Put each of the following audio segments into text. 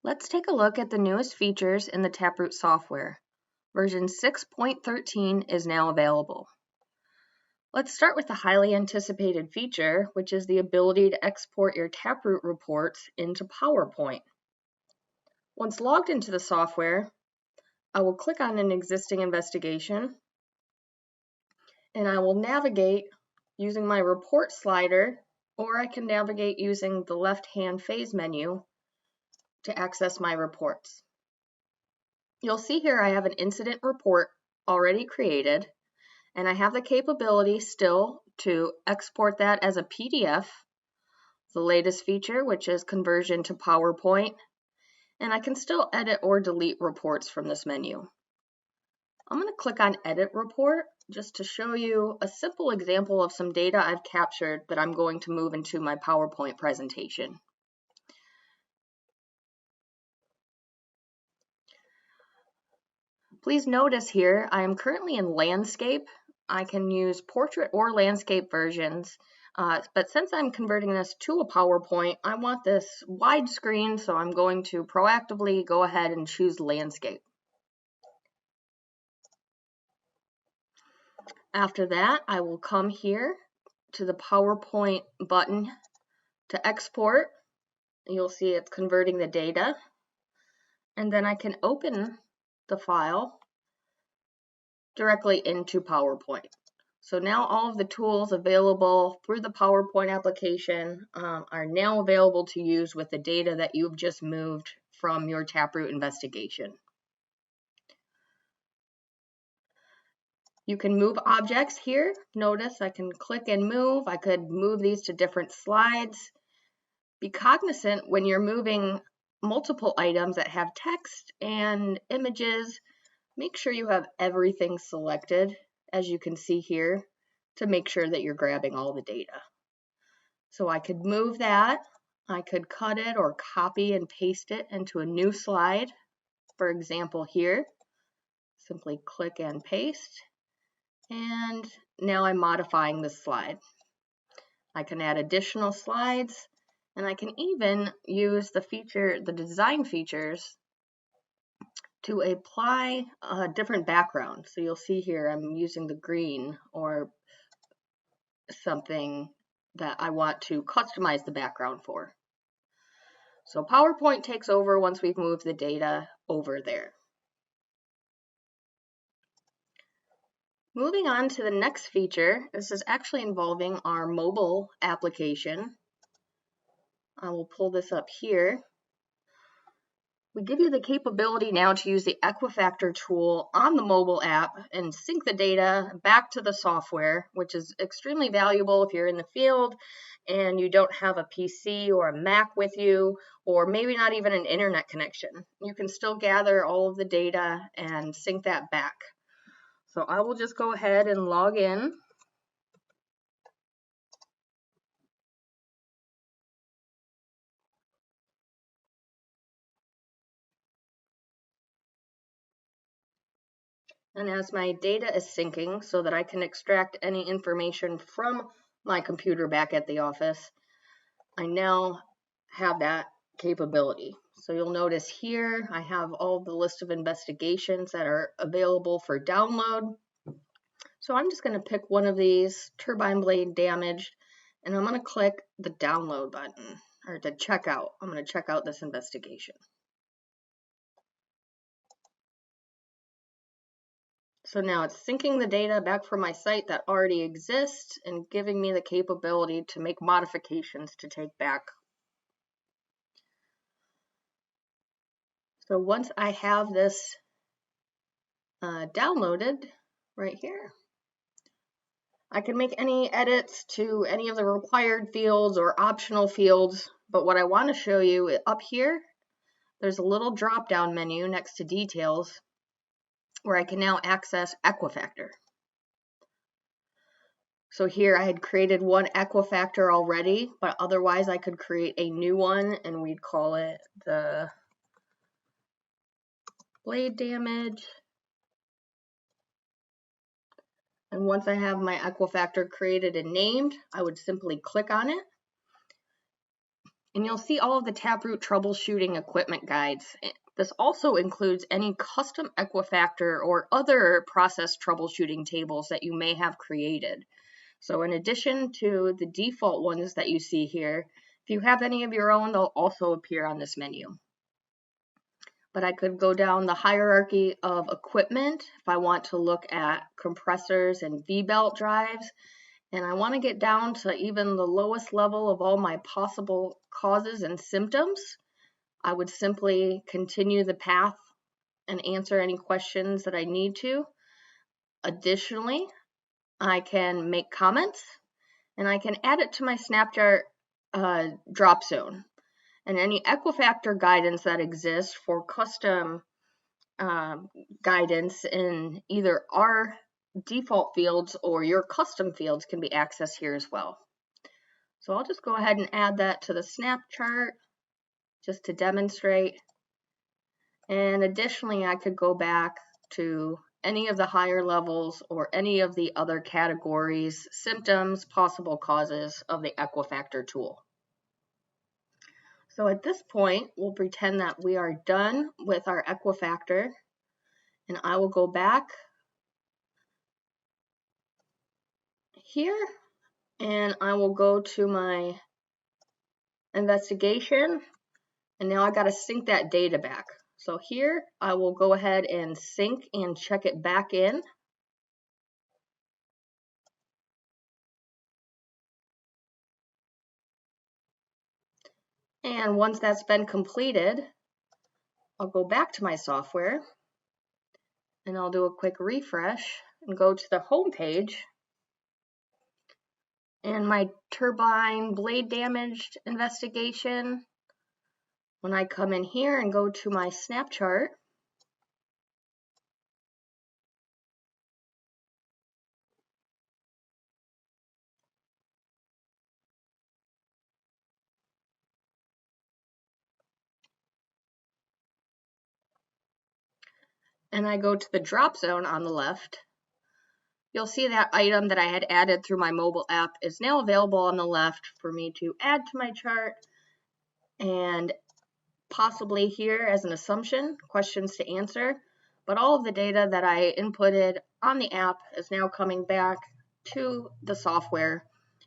Let's take a look at the newest features in the Taproot software. Version 6.13 is now available. Let's start with the highly anticipated feature, which is the ability to export your Taproot reports into PowerPoint. Once logged into the software, I will click on an existing investigation, and I will navigate using my report slider, or I can navigate using the left-hand phase menu to access my reports. You'll see here I have an incident report already created, and I have the capability still to export that as a PDF, the latest feature, which is conversion to PowerPoint, and I can still edit or delete reports from this menu. I'm going to click on Edit Report just to show you a simple example of some data I've captured that I'm going to move into my PowerPoint presentation. Please notice here I am currently in landscape. I can use portrait or landscape versions, but since I'm converting this to a PowerPoint, I want this widescreen, so I'm going to proactively go ahead and choose landscape. After that, I will come here to the PowerPoint button to export. You'll see it's converting the data, and then I can open the file directly into PowerPoint. So now all of the tools available through the PowerPoint application are now available to use with the data that you've just moved from your Taproot investigation. You can move objects here. Notice I can click and move. I could move these to different slides. Be cognizant when you're moving multiple items that have text and images, make sure you have everything selected, as you can see here, to make sure that you're grabbing all the data. So I could move that, I could cut it or copy and paste it into a new slide. For example here, simply click and paste, and now I'm modifying this slide. I can add additional slides, and I can even use the design features to apply a different background. So you'll see here I'm using the green or something that I want to customize the background for. So PowerPoint takes over once we've moved the data over there. Moving on to the next feature, this is actually involving our mobile application. I will pull this up here. We give you the capability now to use the Equifactor tool on the mobile app and sync the data back to the software, which is extremely valuable if you're in the field and you don't have a PC or a Mac with you, or maybe not even an internet connection. You can still gather all of the data and sync that back. So I will just go ahead and log in. And as my data is syncing so that I can extract any information from my computer back at the office, I now have that capability. So you'll notice here I have all the list of investigations that are available for download. So I'm just going to pick one of these, turbine blade damaged, and I'm going to click the download button, or the checkout. I'm going to check out this investigation. So now it's syncing the data back from my site that already exists and giving me the capability to make modifications to take back. So once I have this downloaded right here, I can make any edits to any of the required fields or optional fields, but what I want to show you up here, there's a little drop-down menu next to details where I can now access Equifactor. So here I had created one Equifactor already, but otherwise I could create a new one and we'd call it the blade damage. And once I have my Equifactor created and named, I would simply click on it. And you'll see all of the Taproot troubleshooting equipment guides. This also includes any custom Equifactor or other process troubleshooting tables that you may have created. So in addition to the default ones that you see here, if you have any of your own, they'll also appear on this menu. But I could go down the hierarchy of equipment if I want to look at compressors and V-belt drives, and I want to get down to even the lowest level of all my possible causes and symptoms. I would simply continue the path and answer any questions that I need to. Additionally, I can make comments, and I can add it to my Snapchart drop zone. And any Equifactor guidance that exists for custom guidance in either our default fields or your custom fields can be accessed here as well. So I'll just go ahead and add that to the Snapchart just to demonstrate. And additionally, I could go back to any of the higher levels or any of the other categories, symptoms, possible causes of the Equifactor tool. So at this point, we'll pretend that we are done with our Equifactor, and I will go back here and I will go to my investigation, and now I got to sync that data back. So here I will go ahead and sync and check it back in. And once that's been completed, I'll go back to my software and I'll do a quick refresh and go to the home page. And my turbine blade damaged investigation, when I come in here and go to my Snapchart, and I go to the drop zone on the left, you'll see that item that I had added through my mobile app is now available on the left for me to add to my chart, and possibly here as an assumption, questions to answer. But all of the data that I inputted on the app is now coming back to the software,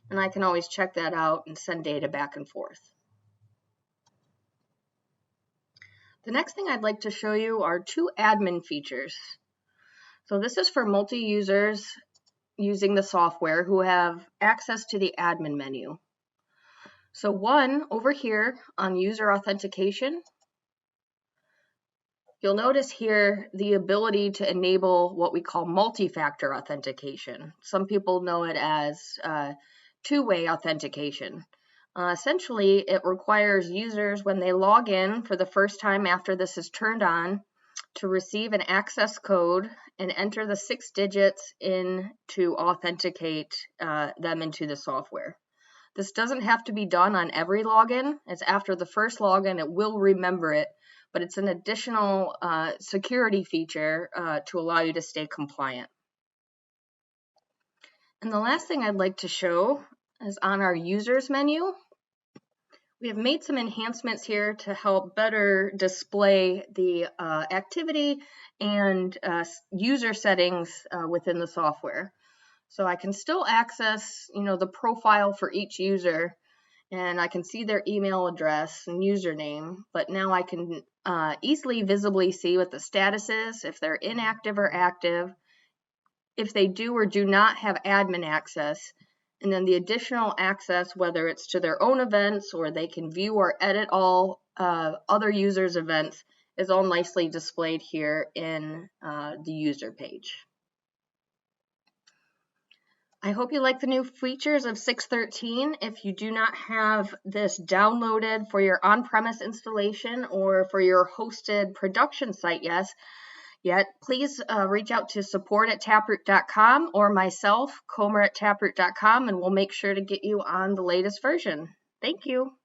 and I can always check that out and send data back and forth. The next thing I'd like to show you are two admin features. So this is for multi-users using the software who have access to the admin menu. So one, over here on user authentication, you'll notice here the ability to enable what we call multi-factor authentication. Some people know it as two-way authentication. Essentially, it requires users, when they log in for the first time after this is turned on, to receive an access code and enter the 6 digits in to authenticate them into the software. This doesn't have to be done on every login, as after the first login it will remember it, but it's an additional security feature to allow you to stay compliant. And the last thing I'd like to show is on our users menu. We have made some enhancements here to help better display the activity and user settings within the software. So I can still access, the profile for each user, and I can see their email address and username, but now I can easily visibly see what the status is, if they're inactive or active, if they do or do not have admin access, and then the additional access, whether it's to their own events or they can view or edit all other users' events, is all nicely displayed here in the user page. I hope you like the new features of 6.13. If you do not have this downloaded for your on-premise installation or for your hosted production site yet, please reach out to support@taproot.com or myself, Comer@taproot.com, and we'll make sure to get you on the latest version. Thank you.